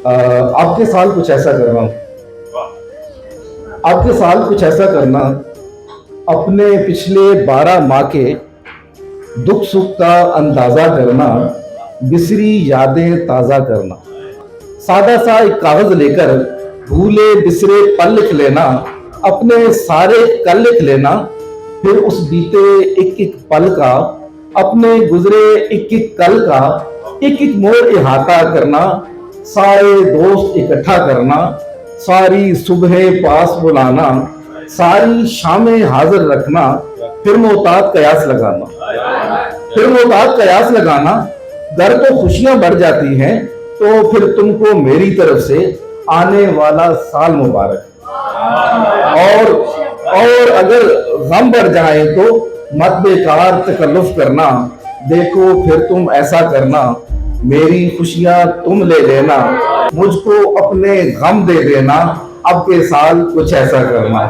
आपके साथ कुछ ऐसा करना, आपके साथ कुछ ऐसा करना, अपने पिछले 12 माह के दुख सुख का अंदाजा करना, बिसरी यादें ताजा करना। सादा सा एक कागज लेकर भूले बिसरे पल लिख लेना, अपने सारे कल लिख लेना, फिर उस बीते एक एक पल का, अपने गुजरे एक एक कल का एक एक मोड़ इहाता करना, सारे दोस्त इकट्ठा करना, सारी सुबह पास बुलाना, सारी शामें हाजिर रखना, फिर मोहतात कयास लगाना, फिर मोहतात कयास लगाना। घर तो खुशियां बढ़ जाती हैं, तो फिर तुमको मेरी तरफ से आने वाला साल मुबारक। और अगर गम बढ़ जाए तो मत बेकार तकल्लुफ करना, देखो फिर तुम ऐसा करना, मेरी खुशियां तुम ले लेना, मुझको अपने गम दे देना, अब के साल कुछ ऐसा करना।